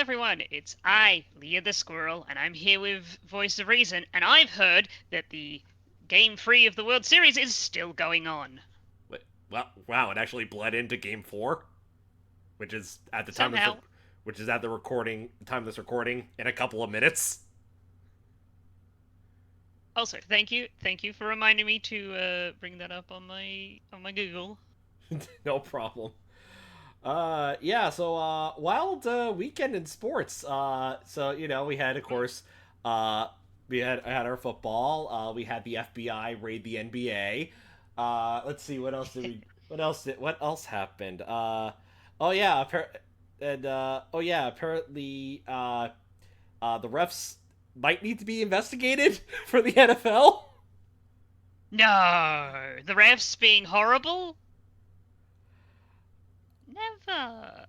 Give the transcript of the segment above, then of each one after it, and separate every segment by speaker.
Speaker 1: everyone, it's I, Leah the Squirrel, and I'm here with Voice of Reason, and I've heard that the Game 3 of the World Series is still going on.
Speaker 2: Wait, well, wow! It actually bled into Game 4, which is at the time this,
Speaker 1: Somehow.
Speaker 2: which is at the recording time of this recording in a couple of minutes.
Speaker 1: Also, thank you for reminding me to bring that up on my Google.
Speaker 2: No problem. Yeah. So, wild weekend in sports. So we had, of course, uh, we had our football. We had the FBI raid the NBA. Let's see, what else did we? What else happened? Oh yeah, oh yeah, apparently, the refs might need to be investigated for the NFL.
Speaker 1: No, the refs being horrible. Never.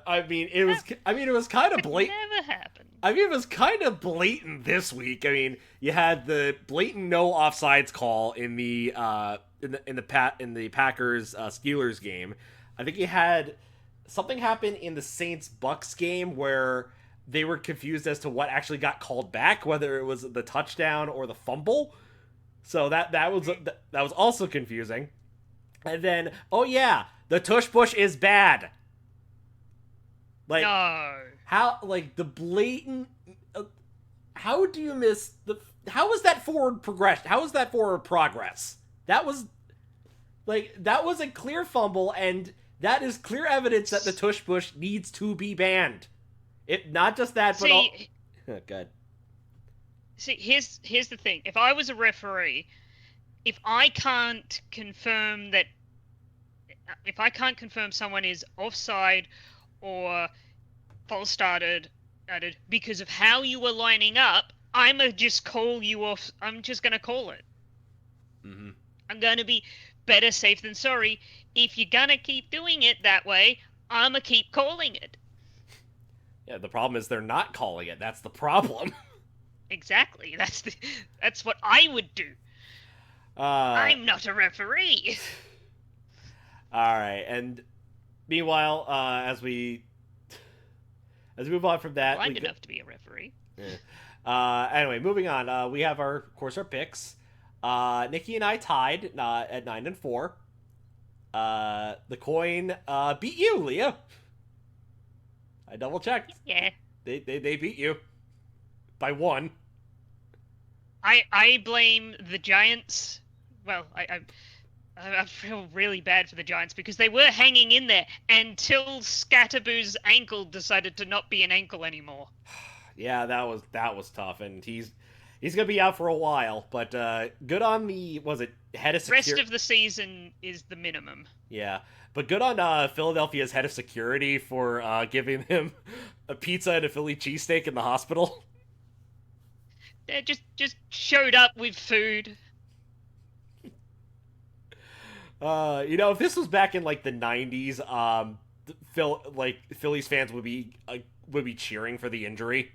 Speaker 2: I mean, it was.
Speaker 1: That
Speaker 2: I mean, it was kind of
Speaker 1: could
Speaker 2: blatant.
Speaker 1: never happen.
Speaker 2: I mean, it was kind of blatant this week. I mean, you had the blatant no offsides call in the in the Packers Steelers game. I think you had something happen in the Saints Bucks game where they were confused as to what actually got called back, whether it was the touchdown or the fumble. So that was also confusing. And then, oh yeah, the tush push is bad. Like,
Speaker 1: No.
Speaker 2: how, like, the blatant, how do you miss the, how is that forward progression, how is that forward progress? That was, like, that was a clear fumble, and that is clear evidence that the tush push needs to be banned. It, not just that, but all,
Speaker 1: See,
Speaker 2: good.
Speaker 1: here's the thing. If I was a referee, if I can't confirm that, if I can't confirm someone is offside or false started because of how you were lining up, I'ma just call you off. I'm just gonna call it.
Speaker 2: Mm-hmm.
Speaker 1: I'm gonna be better safe than sorry. If you're gonna keep doing it that way, I'ma keep calling it.
Speaker 2: Yeah, the problem is they're not calling it. That's the problem.
Speaker 1: Exactly. That's what I would do.
Speaker 2: uh,
Speaker 1: I'm not a referee.
Speaker 2: all right, and meanwhile, as we move on from
Speaker 1: I'm
Speaker 2: that,
Speaker 1: blind enough to be a referee.
Speaker 2: Anyway, moving on. We have our, of course, our picks. Nikki and I tied at 9-4. The coin beat you, Leah. I double checked.
Speaker 1: Yeah.
Speaker 2: They beat you by one.
Speaker 1: I blame the Giants. Well, I feel really bad for the Giants because they were hanging in there until Scatterboo's ankle decided to not be an ankle anymore.
Speaker 2: Yeah, that was tough, and he's gonna be out for a while. But good on the, was it head of
Speaker 1: Rest
Speaker 2: security?
Speaker 1: of the season is the minimum.
Speaker 2: Yeah, but good on Philadelphia's head of security for giving him a pizza and a Philly cheesesteak in the hospital.
Speaker 1: They just showed up with food.
Speaker 2: If this was back in like the '90s, Phillies fans would be cheering for the injury.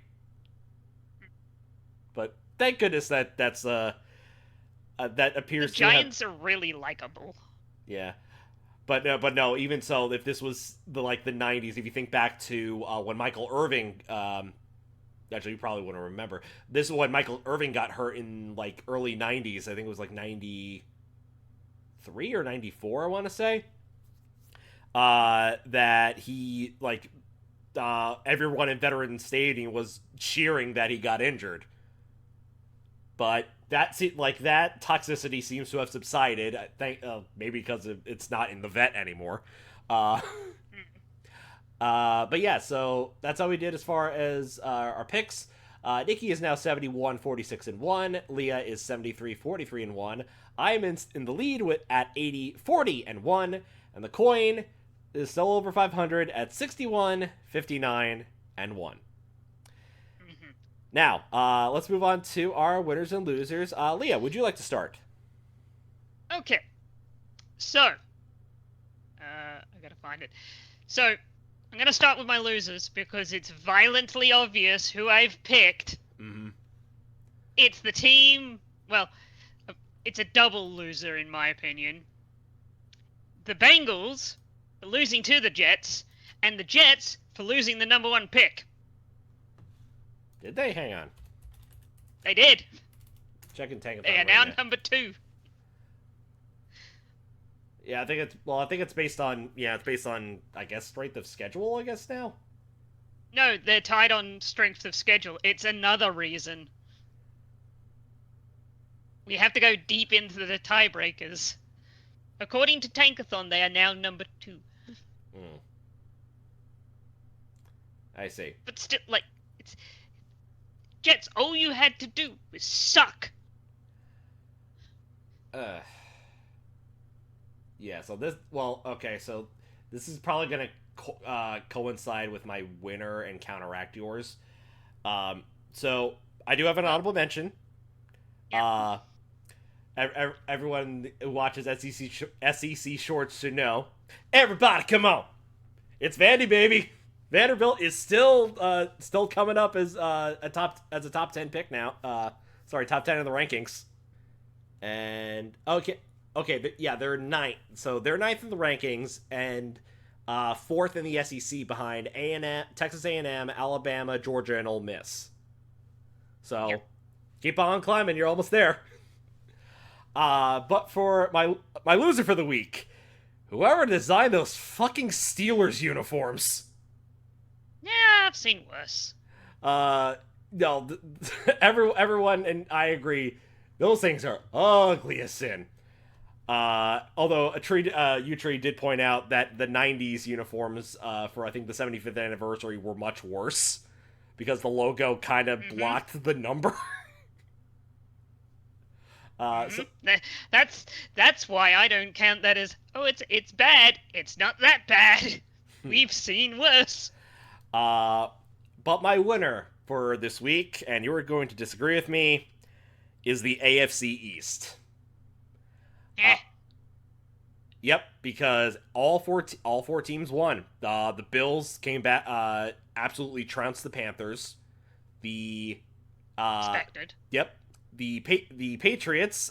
Speaker 2: But thank goodness that
Speaker 1: The
Speaker 2: appears to have,
Speaker 1: Giants are really likable.
Speaker 2: yeah. But no. Even so, if this was the '90s, if you think back to when Michael Irving, actually you probably wouldn't remember. This is when Michael Irving got hurt in like early '90s. I think it was like '93 or '94. I want to say. That he like everyone in Veterans Stadium was cheering that he got injured, but that toxicity seems to have subsided. I think maybe because it's not in the vet anymore. Uh, but yeah, so that's how we did as far as our picks. Nikki is now 71-46-1. Leah is 73-43-1. I'm in the lead at 80-40-1. And the coin is still over 500 at 61-59-1. Now, let's move on to our winners and losers. Leah, would you like to start?
Speaker 1: Okay, so I gotta find it. So I'm gonna start with my losers because it's violently obvious who I've picked.
Speaker 2: Mm-hmm.
Speaker 1: It's the team. Well, it's a double loser in my opinion. The Bengals are losing to the Jets, and the Jets for losing the number 1 pick.
Speaker 2: Did they? Hang on.
Speaker 1: They did.
Speaker 2: Checking Tankathon
Speaker 1: They are
Speaker 2: right
Speaker 1: now
Speaker 2: now.
Speaker 1: number 2.
Speaker 2: Yeah, I think it's based on I guess strength of schedule, I guess now.
Speaker 1: No, they're tied on strength of schedule. It's another reason. We have to go deep into the tiebreakers. According to Tankathon, they are now number 2.
Speaker 2: Hmm. I see.
Speaker 1: But still, like, it's Jets. All you had to do was suck.
Speaker 2: Uh yeah, so this is probably going to coincide with my winner and counteract yours. So I do have an audible mention.
Speaker 1: Yeah.
Speaker 2: Uh, Everyone who watches SEC shorts should know. Everybody, come on! It's Vandy, baby. Vanderbilt is still coming up as a top 10 pick now. Sorry, top 10 in the rankings. And yeah, they're ninth. So they're ninth in the rankings and fourth in the SEC behind A&M, Texas A&M, Alabama, Georgia, and Ole Miss. So keep on climbing. You're almost there. But for my loser for the week, whoever designed those fucking Steelers uniforms.
Speaker 1: Yeah, I've seen worse.
Speaker 2: No, everyone and I agree, those things are ugly as sin. Although Utree did point out that the '90s uniforms for I think the 75th anniversary were much worse because the logo kind of blocked the number. So
Speaker 1: That's why I don't count that as it's bad. It's not that bad. We've seen worse.
Speaker 2: But my winner for this week, and you're going to disagree with me, is the AFC East. Yep, because all four teams won. The Bills came back, absolutely trounced the Panthers. The
Speaker 1: Expected.
Speaker 2: Yep, the Patriots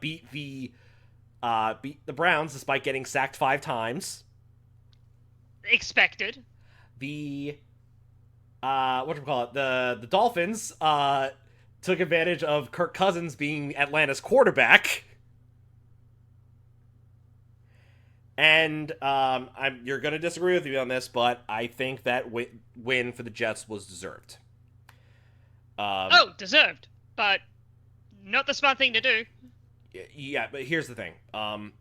Speaker 2: beat the Browns despite getting sacked 5 times.
Speaker 1: Expected.
Speaker 2: The the Dolphins took advantage of Kirk Cousins being Atlanta's quarterback. And you're going to disagree with me on this, but I think that win for the Jets was deserved.
Speaker 1: Deserved, but not the smart thing to do.
Speaker 2: Yeah, but here's the thing. I'm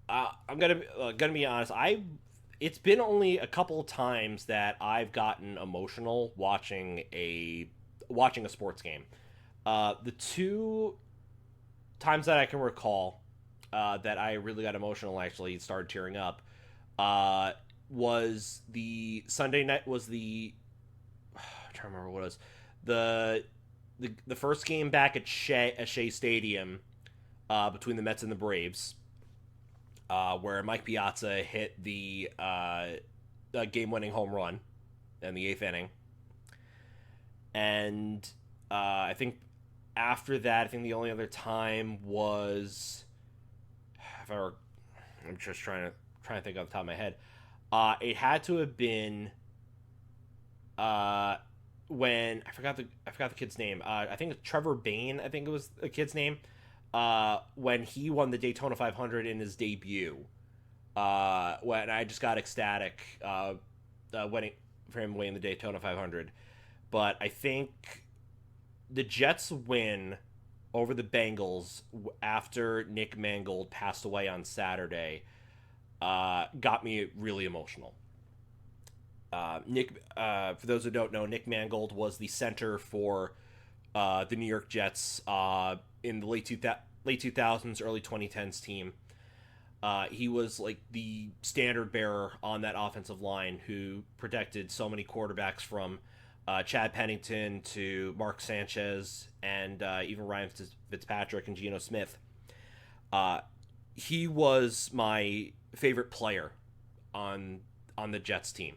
Speaker 2: gonna be honest. It's been only a couple of times that I've gotten emotional watching a sports game. The 2 times that I can recall that I really got emotional, actually started tearing up, was the Sunday night. Was the I'm trying to remember what it was the first game back at Shea Stadium between the Mets and the Braves, where Mike Piazza hit the game-winning home run in the 8th inning, and I think after that, I think the only other time was, I'm just trying to think off the top of my head. It had to have been when I forgot the kid's name. I think it's Trevor Bain. I think it was the kid's name. When he won the Daytona 500 in his debut. When I just got ecstatic. Winning for him winning the Daytona 500, but I think the Jets win over the Bengals after Nick Mangold passed away on Saturday got me really emotional. For those who don't know, Nick Mangold was the center for the New York Jets in the late 2000s, early 2010s team. He was like the standard bearer on that offensive line who protected so many quarterbacks from Chad Pennington to Mark Sanchez and even Ryan Fitzpatrick and Geno Smith. He was my favorite player on the Jets team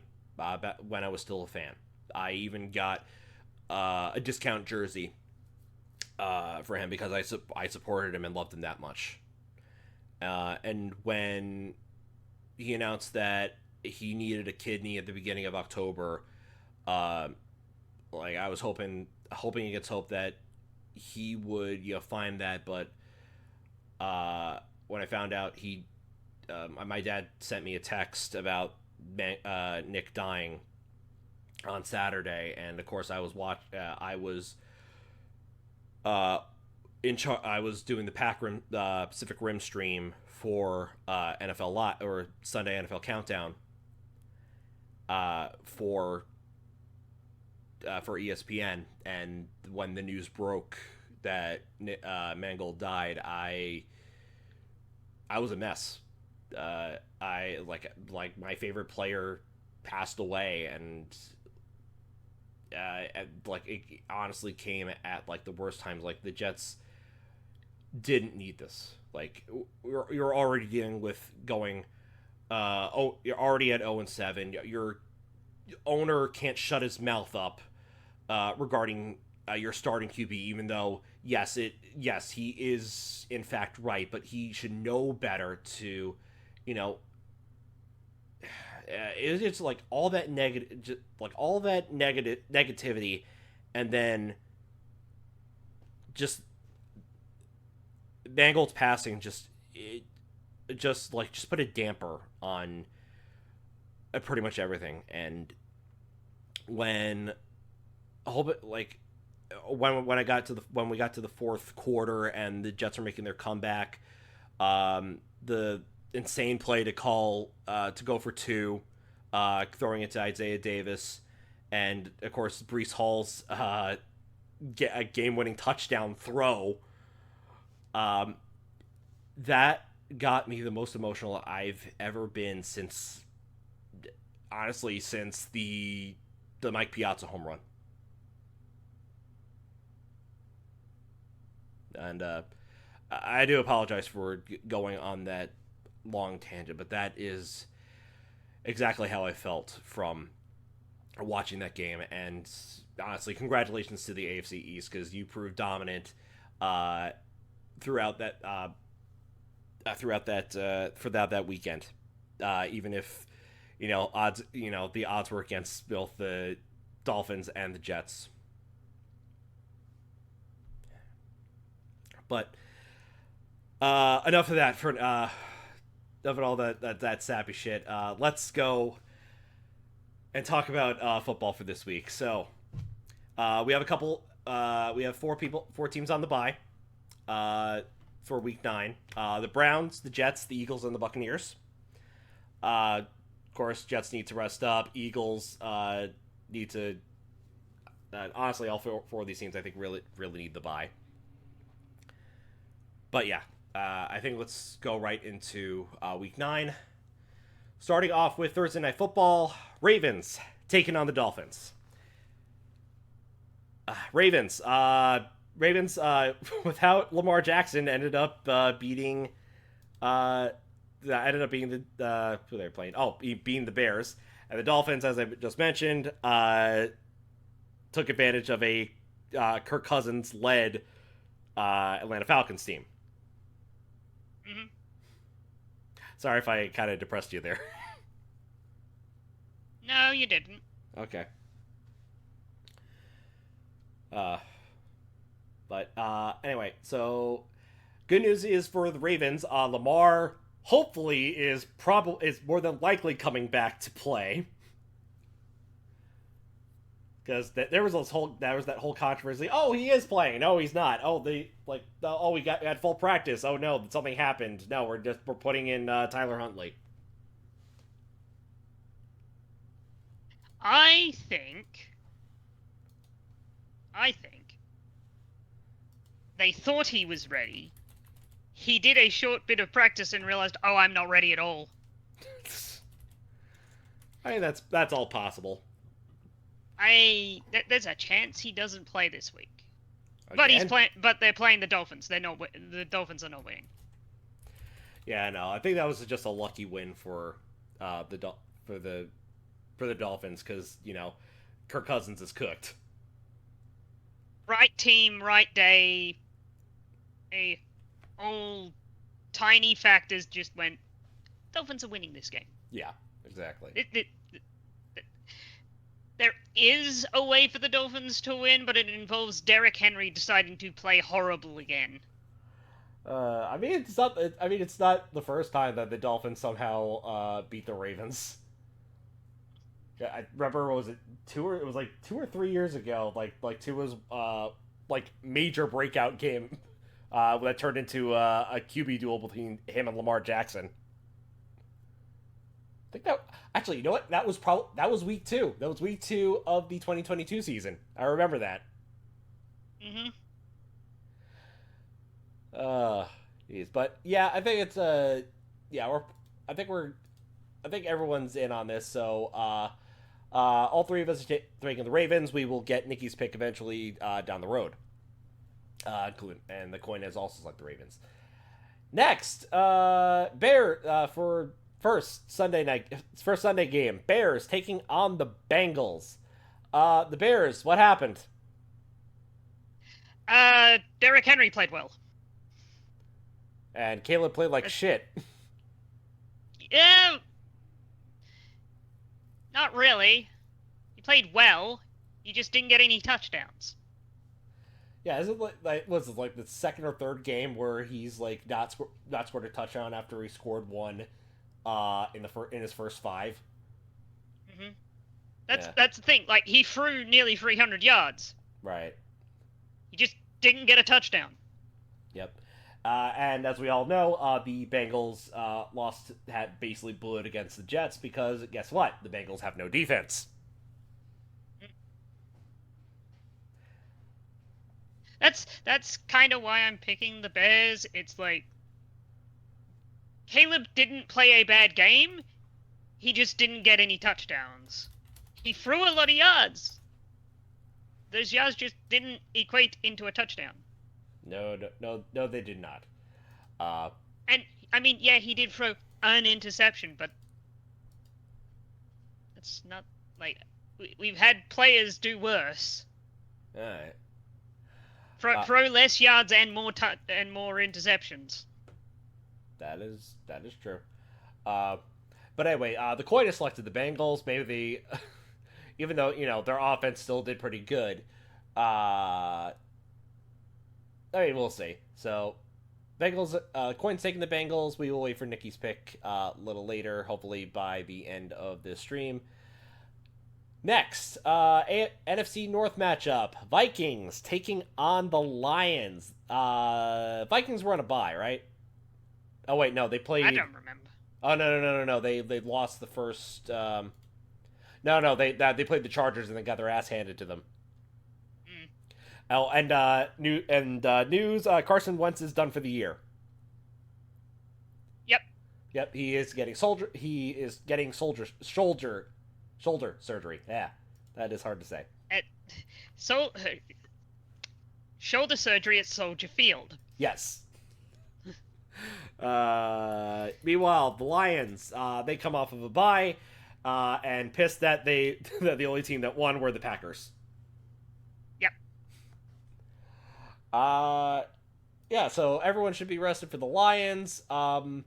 Speaker 2: when I was still a fan. I even got a discount jersey for him because I supported him and loved him that much. And when he announced that he needed a kidney at the beginning of October. Uh, like I was hoping against hope that he would find that, but when I found out my dad sent me a text about Nick dying on Saturday, and of course I was uh, I was doing the Pacific Rim stream for NFL Live or Sunday NFL Countdown for ESPN, and when the news broke that Mangold died, I was a mess. I like my favorite player passed away, and like it honestly came at like the worst times. Like the Jets didn't need this. Like you're already dealing with going. You're already at 0-7. Your owner can't shut his mouth up regarding your starting QB, even though yes he is in fact right, but he should know better to, you know, it's like all that negativity, and then just Mangold's passing just put a damper on pretty much everything. And when a whole bit like when we got to the fourth quarter and the Jets are making their comeback, the insane play to go for two, throwing it to Isaiah Davis, and of course Brees Hall's a game-winning touchdown throw. Um, that got me the most emotional I've ever been since, honestly, since the Mike Piazza home run. And I do apologize for going on that long tangent, but that is exactly how I felt from watching that game. And honestly, congratulations to the AFC East because you proved dominant uh, throughout that weekend. Even if the odds were against both the Dolphins and the Jets. But enough of that for enough of all that sappy shit. Let's go and talk about football for this week. So we have a couple. We have four teams on the bye for week 9. The Browns, the Jets, the Eagles, and the Buccaneers. Of course, Jets need to rest up. Eagles need to. Honestly, all four of these teams, I think, really need the bye. But yeah, I think let's go right into week 9. Starting off with Thursday Night Football, Ravens taking on the Dolphins. Ravens, without Lamar Jackson, ended up beating. Ended up being who they were playing. Oh, being the Bears, and the Dolphins, as I just mentioned, took advantage of a Kirk Cousins led Atlanta Falcons team.
Speaker 1: Mm-hmm.
Speaker 2: Sorry if I kind of depressed you there.
Speaker 1: No, you didn't.
Speaker 2: Okay. Uh, but anyway, so good news is for the Ravens, Lamar hopefully is more than likely coming back to play. Because there was that whole controversy. Oh, he is playing. No, he's not. Oh, we had full practice. Oh no, something happened. No, we're putting in Tyler Huntley.
Speaker 1: I think. I think they thought he was ready. He did a short bit of practice and realized, oh, I'm not ready at all.
Speaker 2: I mean, that's all possible.
Speaker 1: There's a chance he doesn't play this week.
Speaker 2: Again?
Speaker 1: But he's playing. But they're playing the Dolphins. The Dolphins are not winning.
Speaker 2: Yeah, no, I think that was just a lucky win for for the Dolphins because Kirk Cousins is cooked.
Speaker 1: Right team, right day. All tiny factors just went Dolphins are winning this game.
Speaker 2: Yeah, exactly.
Speaker 1: There is a way for the Dolphins to win, but it involves Derrick Henry deciding to play horrible again.
Speaker 2: I mean, it's not. I mean, it's not the first time that the Dolphins somehow beat the Ravens. Yeah, I remember. What was it it was like 2 or 3 years ago. Like Tua's like major breakout game that turned into a QB duel between him and Lamar Jackson. I think that actually, you know what? That was week 2. That was week 2 of the 2022 season. I remember that.
Speaker 1: Hmm.
Speaker 2: Uh, Geez. But yeah, I think it's yeah, I think we're, I think everyone's in on this. So all three of us are taking the Ravens. We will get Nikki's pick eventually down the road. And the coin has also selected the Ravens. Next, Bear for first Sunday game. Bears taking on the Bengals. The Bears, what happened?
Speaker 1: Derrick Henry played well.
Speaker 2: And Caleb played like shit.
Speaker 1: Yeah, not really. He played well. He just didn't get any touchdowns.
Speaker 2: Yeah, is it like was it like the second or third game where he's like not scored a touchdown after he scored one in his first 5?
Speaker 1: Hmm.
Speaker 2: Yeah,
Speaker 1: That's the thing. Like he threw nearly 300 yards.
Speaker 2: right.
Speaker 1: He just didn't get a touchdown.
Speaker 2: Yep. And as we all know, the Bengals had basically blew it against the Jets because guess what? The Bengals have no defense.
Speaker 1: That's kind of why I'm picking the Bears. It's like Caleb didn't play a bad game. He just didn't get any touchdowns. He threw a lot of yards. Those yards just didn't equate into a touchdown.
Speaker 2: No, they did not. Uh,
Speaker 1: And I mean, yeah, he did throw an interception, but it's not like we've had players do worse.
Speaker 2: all right.
Speaker 1: Throw less yards and more interceptions.
Speaker 2: That is true. Uh, but anyway, the coin has selected the Bengals. Maybe they, even though their offense still did pretty good. I mean, we'll see. So, Bengals, coin's taking the Bengals. We will wait for Nikki's pick a little later, hopefully by the end of this stream. Next, NFC North matchup: Vikings taking on the Lions. Vikings were on a bye, right? Oh wait, no, they played.
Speaker 1: I don't remember.
Speaker 2: Oh no! They lost the first. No, they played the Chargers and they got their ass handed to them.
Speaker 1: Mm.
Speaker 2: Oh, and news: Carson Wentz is done for the year.
Speaker 1: Yep.
Speaker 2: Yep, he is getting shoulder surgery. Yeah, that is hard to say.
Speaker 1: So, shoulder surgery at Soldier Field.
Speaker 2: Yes. Meanwhile, the Lions, they come off of a bye, and pissed that that the only team that won were the Packers.
Speaker 1: Yep.
Speaker 2: Yeah, so everyone should be rested for the Lions. Hopefully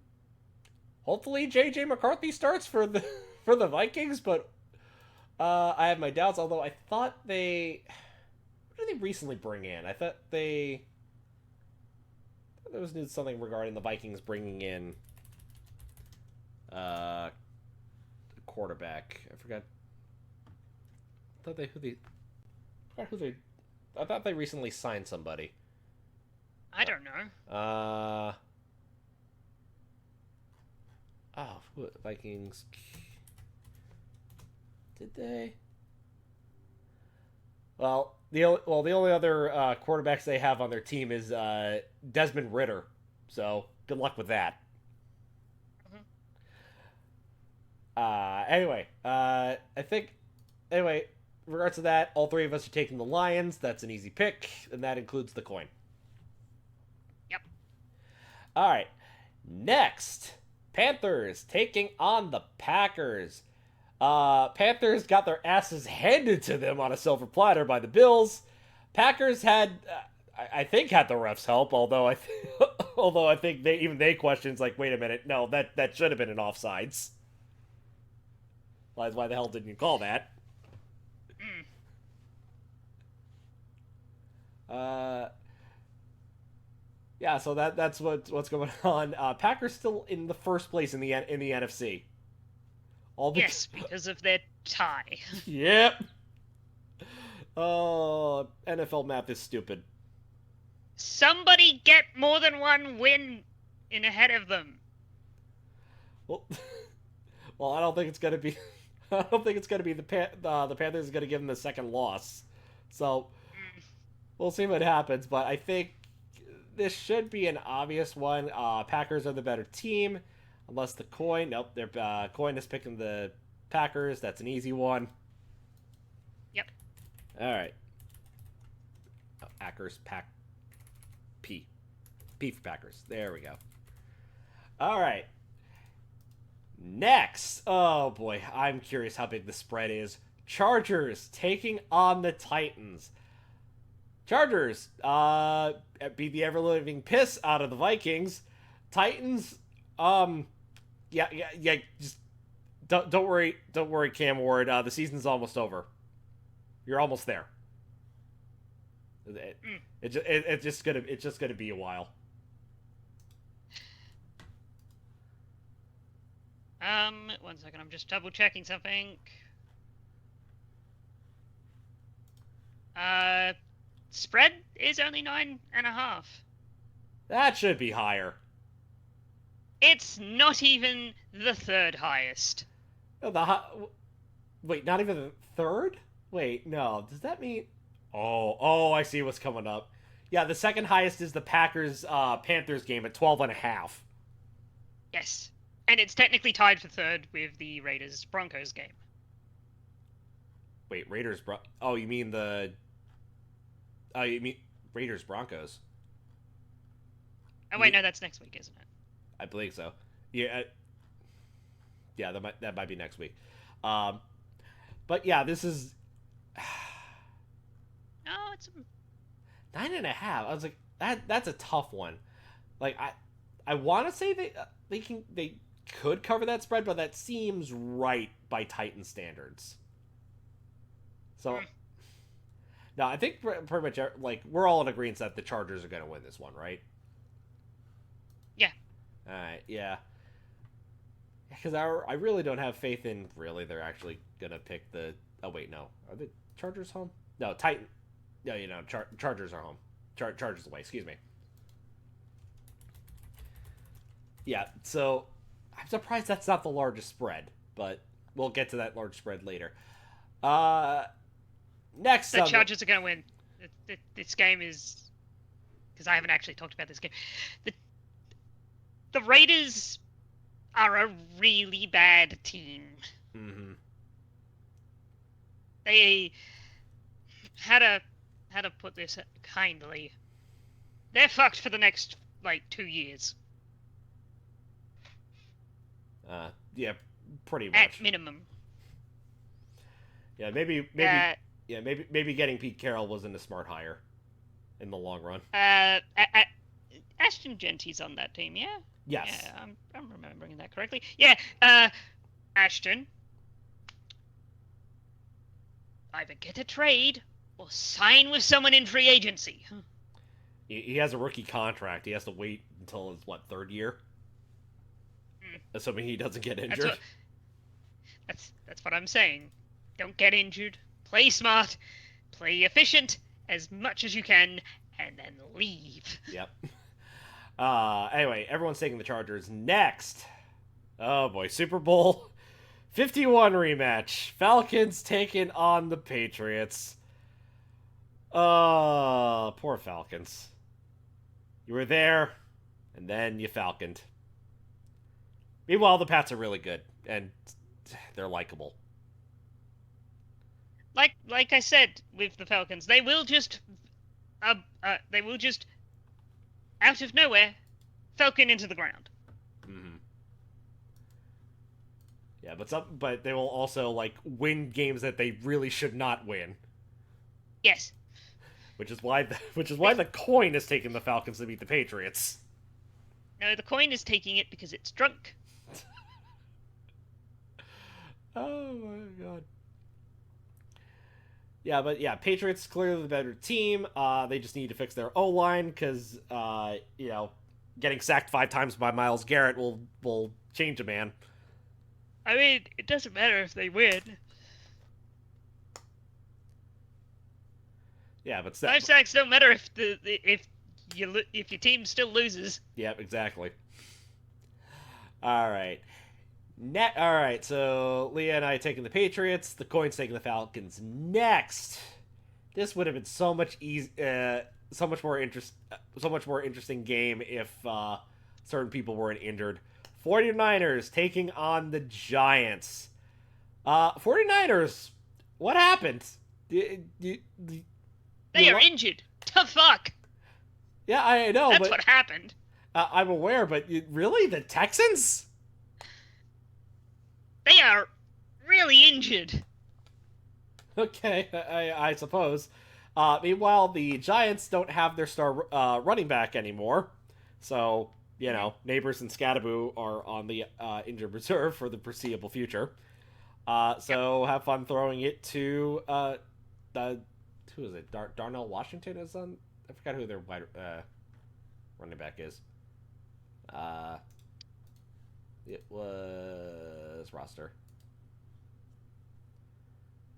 Speaker 2: JJ McCarthy starts for the for the Vikings, but I have my doubts. Although I thought what did they recently bring in? I thought there was something regarding the Vikings bringing in a quarterback. I forgot. I thought they recently signed somebody.
Speaker 1: I don't know.
Speaker 2: Vikings. Did they? Well, the only other quarterbacks they have on their team is Desmond Ritter. So good luck with that. Anyway, I think anyway, in regards to that, all three of us are taking the Lions. That's an easy pick, and that includes the coin.
Speaker 1: Yep.
Speaker 2: All right. Next, Panthers taking on the Packers. Panthers got their asses handed to them on a silver platter by the Bills. Packers had, I think, had the refs' help, although Although I think they questions like, wait a minute, no, that should have been an offsides. Why the hell didn't you call that?
Speaker 1: Mm.
Speaker 2: Uh, yeah, so that's what's going on. Packers still in the first place in the NFC. All because
Speaker 1: Yes, because of their tie.
Speaker 2: yep. Oh, NFL math is stupid.
Speaker 1: Somebody get more than one win in ahead of them.
Speaker 2: Well, well, I don't think it's gonna be. I don't think it's gonna be the Panthers are gonna give them the second loss. So
Speaker 1: Mm.
Speaker 2: we'll see what happens. But I think this should be an obvious one. Packers are the better team, unless the coin. Nope, their coin is picking the Packers. That's an easy one.
Speaker 1: Yep.
Speaker 2: All right. Oh, Packers, P. P for Packers. There we go. All right. Next. Oh boy, I'm curious how big the spread is. Chargers taking on the Titans. Chargers beat the ever living piss out of the Vikings. Titans, yeah. Just don't worry, Cam Ward. The season's almost over. You're almost there.
Speaker 1: Mm.
Speaker 2: It's just gonna be a while.
Speaker 1: 1 second. I'm just double checking something. Uh, Spread is only 9.5.
Speaker 2: That should be higher.
Speaker 1: It's not even the third highest.
Speaker 2: No, wait, not even the third? Wait, no. Does that mean? Oh, I see what's coming up. Yeah, the second highest is the Packers Panthers game at 12.5.
Speaker 1: Yes. And it's technically tied for third with the Raiders Broncos game.
Speaker 2: Wait, Oh, you mean the? Oh, you mean Raiders Broncos?
Speaker 1: Oh wait, no, that's next week, isn't it?
Speaker 2: I believe so. Yeah, yeah, that might be next week. But yeah, this is
Speaker 1: Oh, it's
Speaker 2: 9.5. I was like, that's a tough one. Like I want to say they could cover that spread, but that seems right by Titan standards. So, no, I think pretty much like we're all in agreement that the Chargers are going to win this one, right?
Speaker 1: yeah.
Speaker 2: All right, yeah. Because I really don't have faith in really they're actually gonna pick the. Oh wait, no, are the Chargers home? No, Titan. No, Chargers are home. Chargers away. Excuse me. Yeah, so I'm surprised that's not the largest spread, but we'll get to that large spread later. Uh, next,
Speaker 1: The Chargers are going to win. This game is because I haven't actually talked about this game. The the Raiders are a really bad team.
Speaker 2: mm-hmm.
Speaker 1: They how to put this kindly. They're fucked for the next like 2 years
Speaker 2: Yeah, pretty
Speaker 1: at
Speaker 2: much.
Speaker 1: minimum.
Speaker 2: Yeah, maybe getting Pete Carroll wasn't a smart hire in the long run.
Speaker 1: Ashton Genty's on that team, yeah.
Speaker 2: Yes.
Speaker 1: Yeah, I'm remembering that correctly. Yeah, Ashton, either get a trade or sign with someone in free agency.
Speaker 2: He has a rookie contract. He has to wait until his third year, assuming he doesn't get injured.
Speaker 1: That's what I'm saying. Don't get injured. Play smart. Play efficient as much as you can, and then leave.
Speaker 2: Yep. Anyway, everyone's taking the Chargers next. Oh boy, Super Bowl 51 rematch. Falcons taking on the Patriots. Oh, poor Falcons. You were there, and then you falconed. Meanwhile, the Pats are really good, and they're likable.
Speaker 1: Like I said with the Falcons, they will just out of nowhere falcon into the ground.
Speaker 2: Mm-hmm. Yeah, but they will also win games that they really should not win.
Speaker 1: Yes.
Speaker 2: Which is why the coin is taking the Falcons to beat the Patriots.
Speaker 1: No, the coin is taking it because it's drunk.
Speaker 2: Oh my god. Yeah, but yeah, Patriots clearly the better team. They just need to fix their O line because getting sacked 5 times by Myles Garrett will change a man.
Speaker 1: I mean, it doesn't matter if they win.
Speaker 2: Yeah, but
Speaker 1: 5 sacks don't matter if your team still loses.
Speaker 2: yeah, exactly. All right. All right, so Leah and I taking the Patriots. The coin's taking the Falcons. Next, this would have been so much so much more interesting game if certain people weren't injured. 49ers taking on the Giants. 49ers, what happened?
Speaker 1: They are injured. The fuck?
Speaker 2: Yeah, I know,
Speaker 1: That's
Speaker 2: but
Speaker 1: what happened.
Speaker 2: I'm aware. But really, the Texans?
Speaker 1: They are really injured.
Speaker 2: Okay, I suppose. Meanwhile, the Giants don't have their star running back anymore, so Neighbors and Scadaboo are on the injured reserve for the foreseeable future. So have fun throwing it to who is it? Darnell Washington is on. I forgot who their running back is. It was roster.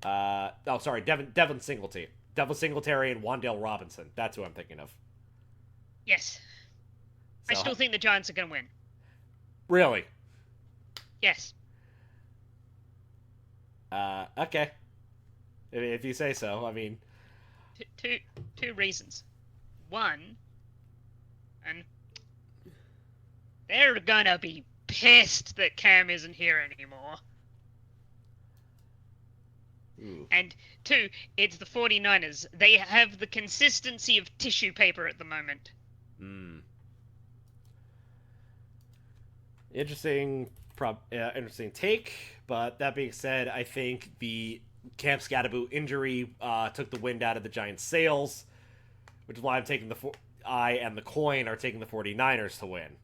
Speaker 2: Sorry, Devin Singletary. Devin Singletary and Wan'Dale Robinson. That's who I'm thinking of.
Speaker 1: Yes.
Speaker 2: So,
Speaker 1: I still think the Giants are going to win.
Speaker 2: Really?
Speaker 1: Yes.
Speaker 2: Okay. If you say so. I mean,
Speaker 1: two reasons. One, and they're gonna be pissed that Cam isn't here anymore.
Speaker 2: ooh.
Speaker 1: And two, it's the 49ers. They have the consistency of tissue paper at the moment.
Speaker 2: Interesting interesting take, but that being said, I think the Cam Scadaboo injury took the wind out of the Giants' sails, which is why I'm taking I and the coin are taking the 49ers to win.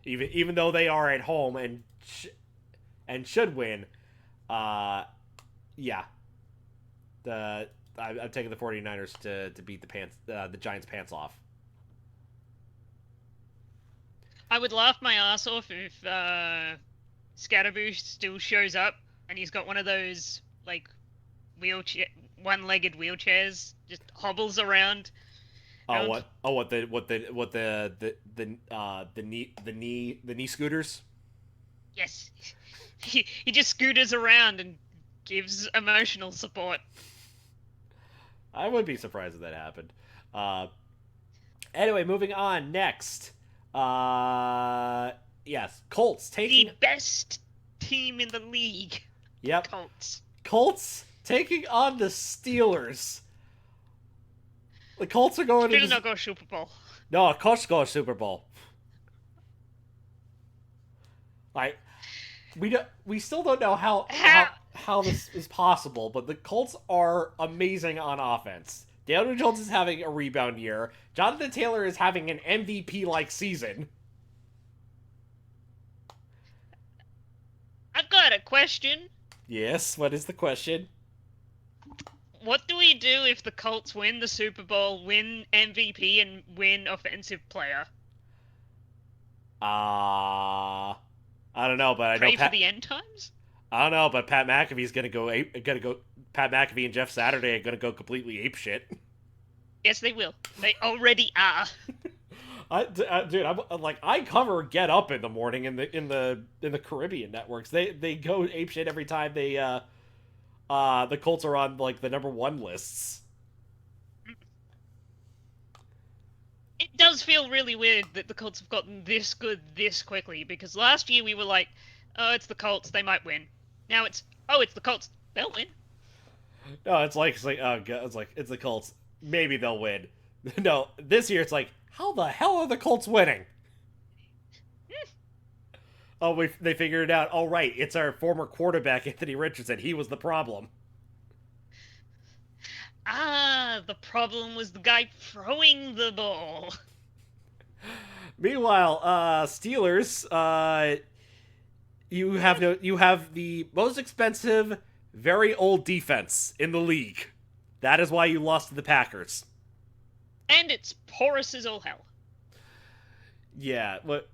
Speaker 2: Even though they are at home and should win, yeah. I'm taking the 49ers to beat the Giants' pants off.
Speaker 1: I would laugh my ass off if Scadaboo still shows up and he's got one of those like one-legged wheelchairs, just hobbles around.
Speaker 2: Oh what? Oh the knee scooters?
Speaker 1: Yes, he just scooters around and gives emotional support.
Speaker 2: I would be surprised if that happened. Anyway, moving on. Next, yes, Colts taking
Speaker 1: the best team in the league.
Speaker 2: Yep,
Speaker 1: Colts
Speaker 2: taking on the Steelers. The Colts are going
Speaker 1: to not go Super Bowl.
Speaker 2: No, Colts go Super Bowl. Like we still don't know how this is possible, but the Colts are amazing on offense. Daniel Jones is having a rebound year. Jonathan Taylor is having an MVP-like season.
Speaker 1: I've got a question.
Speaker 2: Yes, what is the question?
Speaker 1: What do we do if the Colts win the Super Bowl, win MVP, and win Offensive Player?
Speaker 2: I don't know, but I know
Speaker 1: Pray for the end times?
Speaker 2: I don't know, but Pat McAfee's gonna go. Pat McAfee and Jeff Saturday are gonna go completely ape shit.
Speaker 1: Yes, they will. They already are.
Speaker 2: Dude, I cover Get Up in the morning in the Caribbean networks. They go ape shit every time the Colts are on like the #1 lists.
Speaker 1: It does feel really weird that the Colts have gotten this good this quickly, because last year we were like, oh, it's the Colts, they might win. Now it's the Colts, they'll win.
Speaker 2: No, it's like oh god, it's the Colts, maybe they'll win. No, this year it's like, how the hell are the Colts winning? Oh, they figured it out. Oh, right, it's our former quarterback Anthony Richardson. He was the problem.
Speaker 1: Ah, the problem was the guy throwing the ball.
Speaker 2: Meanwhile, Steelers, you have the most expensive, very old defense in the league. That is why you lost to the Packers.
Speaker 1: And it's porous as all hell.
Speaker 2: Yeah, but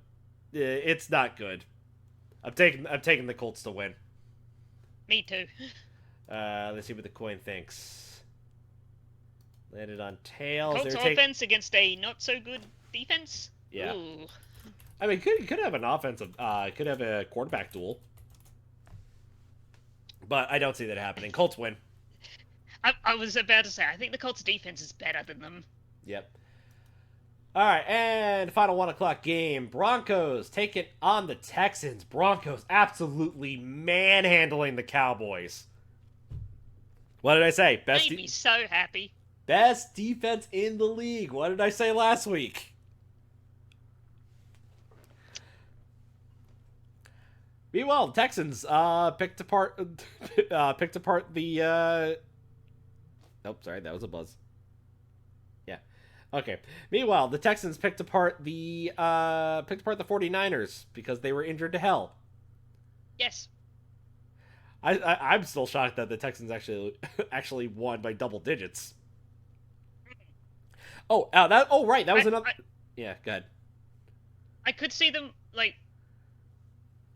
Speaker 2: it's not good. I'm taking the Colts to win.
Speaker 1: Me too.
Speaker 2: Let's see what the coin thinks. Landed on tails.
Speaker 1: Colts
Speaker 2: They're take.
Speaker 1: offense against a not so good defense.
Speaker 2: Yeah,
Speaker 1: Ooh.
Speaker 2: I mean, could have an offensive. Could have a quarterback duel, but I don't see that happening. Colts win.
Speaker 1: I was about to say, I think the Colts defense is better than them.
Speaker 2: Yep. All right, and final 1 o'clock game. Broncos taking on the Texans. Broncos absolutely manhandling the Cowboys. What did I say?
Speaker 1: Made me so happy.
Speaker 2: Best defense in the league. What did I say last week? Meanwhile, the Texans picked apart the. Nope, sorry, that was a buzz. Yeah. Okay. Meanwhile, the Texans picked apart the 49ers because they were injured to hell.
Speaker 1: Yes.
Speaker 2: I'm still shocked that the Texans actually won by double digits. Oh, that. Oh, right, that was another. Yeah, go ahead.
Speaker 1: I could see them like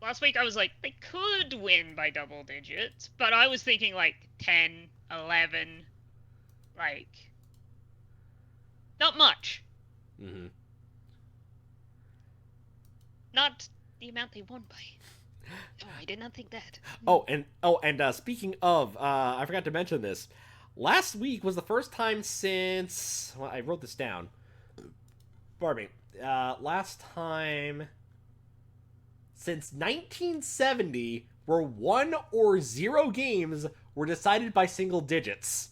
Speaker 1: last week. I was like, they could win by double digits, but I was thinking like 10, 11, like not much.
Speaker 2: Mm-hmm.
Speaker 1: Not the amount they won by. Oh, I did not think that.
Speaker 2: And speaking of, I forgot to mention this. Last week was the first time since. Well, I wrote this down. Pardon me. Last time since 1970 where 1 or 0 games were decided by single digits.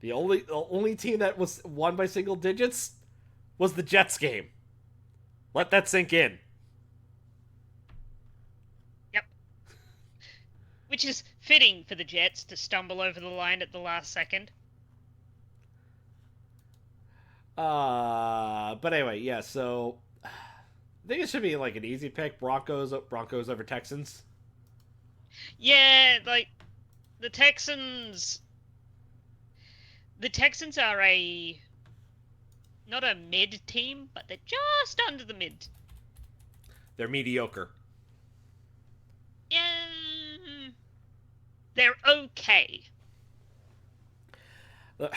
Speaker 2: The only team that was won by single digits was the Jets game. Let that sink in.
Speaker 1: Yep. Which is fitting for the Jets to stumble over the line at the last second.
Speaker 2: But anyway, yeah. So I think it should be like an easy pick. Broncos over Texans.
Speaker 1: Yeah, like the Texans. The Texans are a not a mid team, but they're just under the mid.
Speaker 2: They're mediocre.
Speaker 1: Yeah, they're okay.
Speaker 2: Well,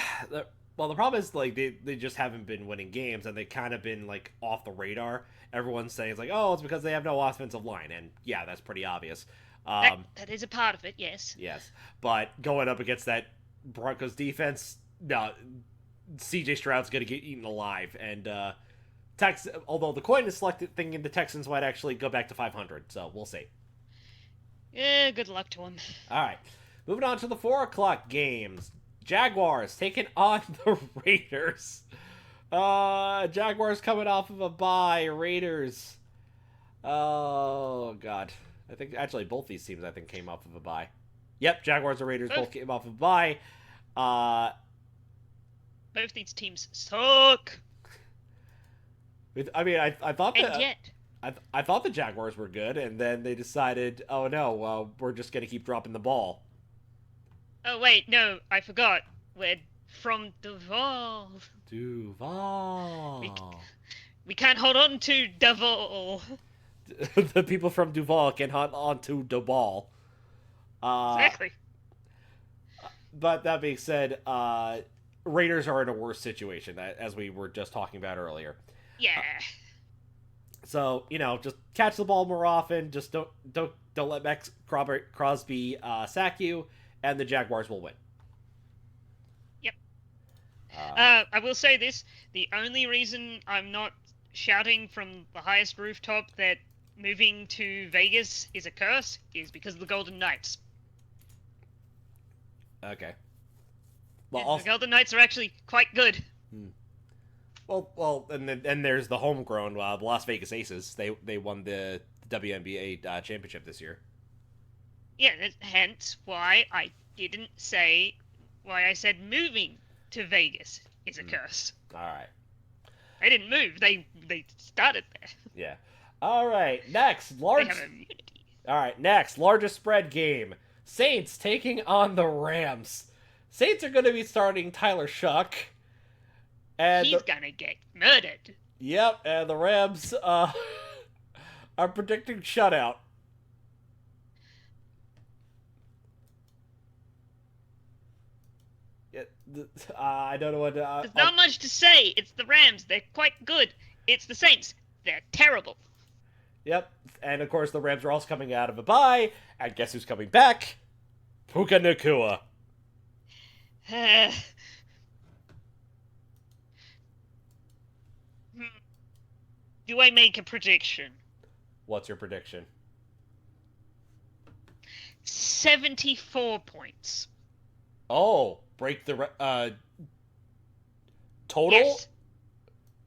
Speaker 2: the problem is like they just haven't been winning games, and they kind of been like off the radar. Everyone's saying it's like, oh, it's because they have no offensive line, and yeah, that's pretty obvious.
Speaker 1: That is a part of it, yes.
Speaker 2: Yes, but going up against that Broncos defense, no, CJ Stroud's gonna get eaten alive, and although the coin is selected, thinking the Texans might actually go back to 500, so we'll see.
Speaker 1: Yeah, good luck to them.
Speaker 2: All right, moving on to the 4 o'clock games. Jaguars taking on the Raiders. Jaguars coming off of a bye. Raiders. Oh god, I think actually both these teams came off of a bye. Yep, Jaguars and Raiders both came off of a bye.
Speaker 1: Both these teams suck.
Speaker 2: I mean, I thought that.
Speaker 1: And yet,
Speaker 2: I thought the Jaguars were good, and then they decided, oh no, we're just gonna keep dropping the ball.
Speaker 1: oh wait, no, I forgot. We're from Duval. We can't hold on to Duval.
Speaker 2: The people from Duval can hunt onto Duval.
Speaker 1: Exactly.
Speaker 2: But that being said, Raiders are in a worse situation, as we were just talking about earlier.
Speaker 1: Yeah.
Speaker 2: So just catch the ball more often. Just don't let Max Crosby sack you, and the Jaguars will win.
Speaker 1: Yep. I will say this: the only reason I'm not shouting from the highest rooftop that moving to Vegas is a curse is because of the Golden Knights.
Speaker 2: Okay.
Speaker 1: Well, the Golden Knights are actually quite good.
Speaker 2: Well, and there's the homegrown the Las Vegas Aces. They won the WNBA championship this year.
Speaker 1: Yeah, hence why I didn't say why I said moving to Vegas is a
Speaker 2: Mm.
Speaker 1: curse.
Speaker 2: All right.
Speaker 1: They didn't move. They started there.
Speaker 2: Yeah. All right. Next,
Speaker 1: They have
Speaker 2: large.
Speaker 1: immunity.
Speaker 2: All right. Next, largest spread game. Saints taking on the Rams. Saints are going to be starting Tyler Shuck, and
Speaker 1: He's gonna get murdered.
Speaker 2: and the Rams are predicting shutout. Yeah, I don't know what.
Speaker 1: There's not much to say. It's the Rams. They're quite good. It's the Saints. They're terrible.
Speaker 2: Yep, and of course the Rams are also coming out of a bye, and guess who's coming back? Puka Nakua.
Speaker 1: Do I make a prediction?
Speaker 2: What's your prediction?
Speaker 1: 74 points.
Speaker 2: Oh, break the total?
Speaker 1: Yes.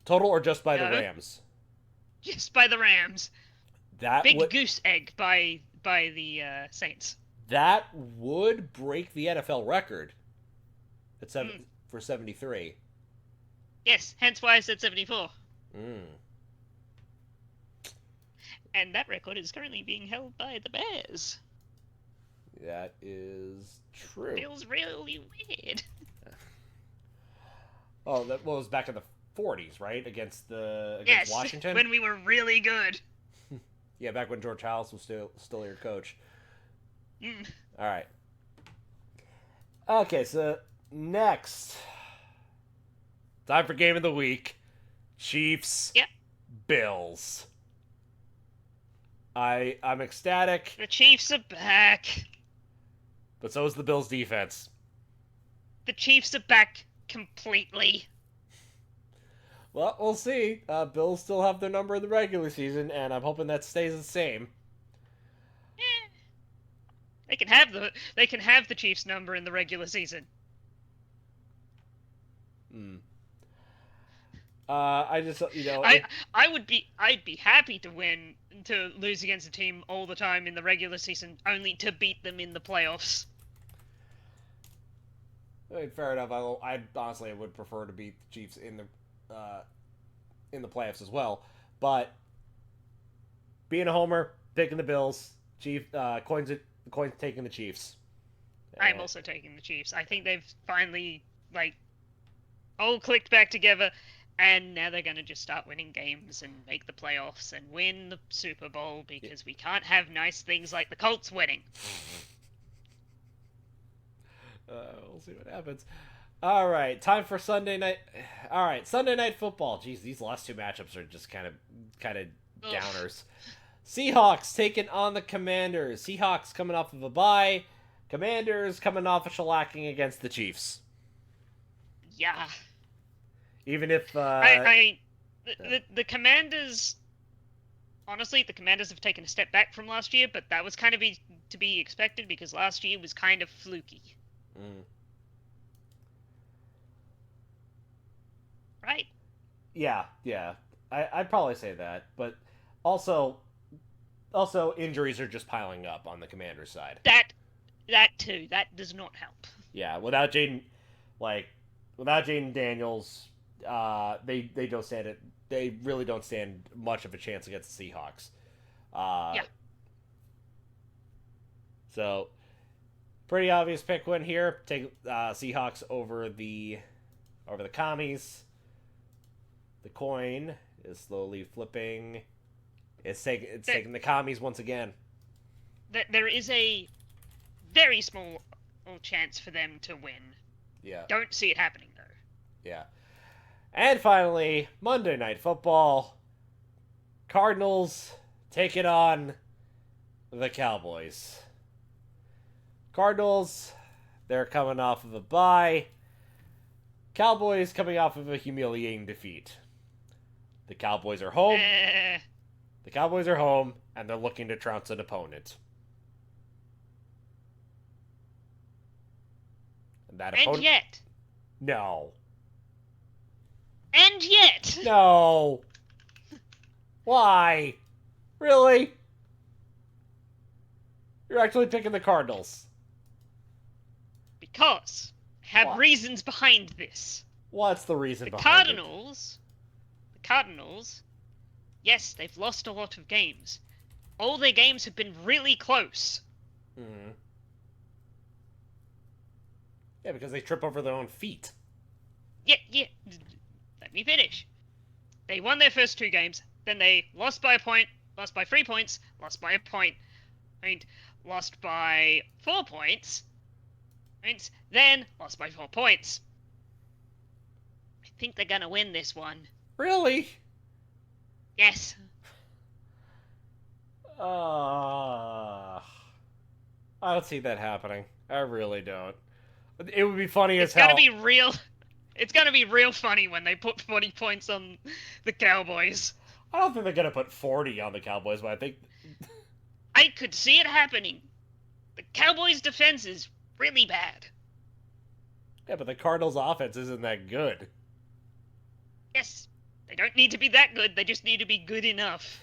Speaker 2: Total or just by the
Speaker 1: No.
Speaker 2: Rams?
Speaker 1: Just by the Rams.
Speaker 2: That
Speaker 1: Big
Speaker 2: would
Speaker 1: goose egg by the Saints.
Speaker 2: that would break the NFL record at
Speaker 1: Mm.
Speaker 2: for 73.
Speaker 1: Yes, hence why I said 74.
Speaker 2: Mm.
Speaker 1: And that record is currently being held by the Bears.
Speaker 2: That is true.
Speaker 1: Feels really weird.
Speaker 2: Oh, that was back in the 40s, right? Against
Speaker 1: Yes,
Speaker 2: Washington.
Speaker 1: when we were really good.
Speaker 2: Yeah, back when George Halas was still your coach.
Speaker 1: Mm.
Speaker 2: All right. Okay, so next, time for game of the week: Chiefs.
Speaker 1: Yep.
Speaker 2: Bills. I'm ecstatic,
Speaker 1: The Chiefs are back.
Speaker 2: but so is the Bills defense.
Speaker 1: The Chiefs are back completely.
Speaker 2: Well, we'll see. Bills still have their number in the regular season, and I'm hoping that stays the same.
Speaker 1: Eh. They can have the Chiefs number in the regular season.
Speaker 2: Hmm. I just
Speaker 1: I'd be happy to lose against a team all the time in the regular season, only to beat them in the playoffs.
Speaker 2: I mean, fair enough. I honestly would prefer to beat the Chiefs in the playoffs as well. But being a homer, picking the Bills, coins taking the Chiefs.
Speaker 1: I'm also taking the Chiefs. I think they've finally all clicked back together, and now they're going to just start winning games and make the playoffs and win the Super Bowl because we can't have nice things like the Colts winning.
Speaker 2: We'll see what happens. All right, time for Sunday night. All right, Sunday night football. Jeez, these last two matchups are just kind of downers. Seahawks taking on the Commanders. Seahawks coming off of a bye. Commanders coming off a shellacking against the Chiefs.
Speaker 1: Yeah.
Speaker 2: Even if
Speaker 1: the Commanders, honestly, the Commanders have taken a step back from last year, but that was kind of to be expected because last year was kind of fluky.
Speaker 2: Mm.
Speaker 1: Right?
Speaker 2: Yeah. I'd probably say that, but also injuries are just piling up on the Commanders side.
Speaker 1: That too. That does not help.
Speaker 2: Yeah, without Jaden Daniels, they don't stand it. They really don't stand much of a chance against the Seahawks.
Speaker 1: Yeah.
Speaker 2: So, pretty obvious pick win here. Take Seahawks over the commies. The coin is slowly flipping. It's taking the commies once again.
Speaker 1: There is a very small chance for them to win.
Speaker 2: Yeah.
Speaker 1: Don't see it happening though.
Speaker 2: Yeah. And finally, Monday Night Football. Cardinals taking on the Cowboys. Cardinals, they're coming off of a bye. Cowboys coming off of a humiliating defeat. The Cowboys are home. The Cowboys are home, and they're looking to trounce an opponent.
Speaker 1: And yet.
Speaker 2: No.
Speaker 1: And yet.
Speaker 2: No. Why? Really? You're actually picking the Cardinals.
Speaker 1: Because have
Speaker 2: What?
Speaker 1: reasons behind this.
Speaker 2: What's the reason
Speaker 1: The
Speaker 2: behind it?
Speaker 1: Cardinals, the Cardinals, yes, they've lost a lot of games. All their games have been really close.
Speaker 2: Hmm. Yeah, because they trip over their own feet.
Speaker 1: Yeah, yeah. Let me finish. They won their first two games, then they lost by a point, lost by 3 points, lost by a point, and lost by 4 points, then lost by 4 points. I think they're gonna win this one.
Speaker 2: Really?
Speaker 1: Yes.
Speaker 2: I don't see that happening. I really don't. It would be funny as
Speaker 1: It's gonna
Speaker 2: hell.
Speaker 1: be real. It's gonna be real funny when they put 40 points on the Cowboys.
Speaker 2: I don't think they're gonna put 40 on the Cowboys, but I think.
Speaker 1: I could see it happening. The Cowboys' defense is really bad.
Speaker 2: Yeah, but the Cardinals' offense isn't that good.
Speaker 1: Yes, they don't need to be that good, they just need to be good enough.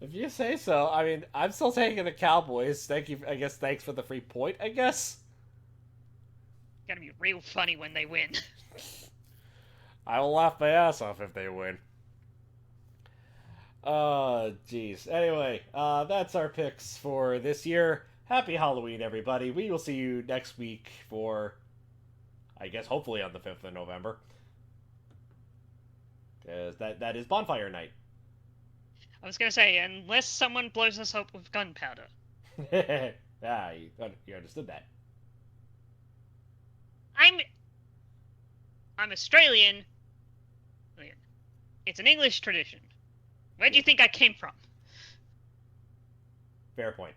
Speaker 2: If you say so. I mean, I'm still taking the Cowboys. Thank you. I guess thanks for the free point. I guess.
Speaker 1: It's gonna be real funny when they win.
Speaker 2: I will laugh my ass off if they win. Jeez. Anyway, that's our picks for this year. Happy Halloween, everybody. We will see you next week for, I guess, hopefully on the 5th of November. Because that is Bonfire Night.
Speaker 1: I was gonna say, unless someone blows us up with gunpowder.
Speaker 2: You understood that.
Speaker 1: I'm I'm Australian. It's an English tradition. Where do you think I came from?
Speaker 2: Fair point.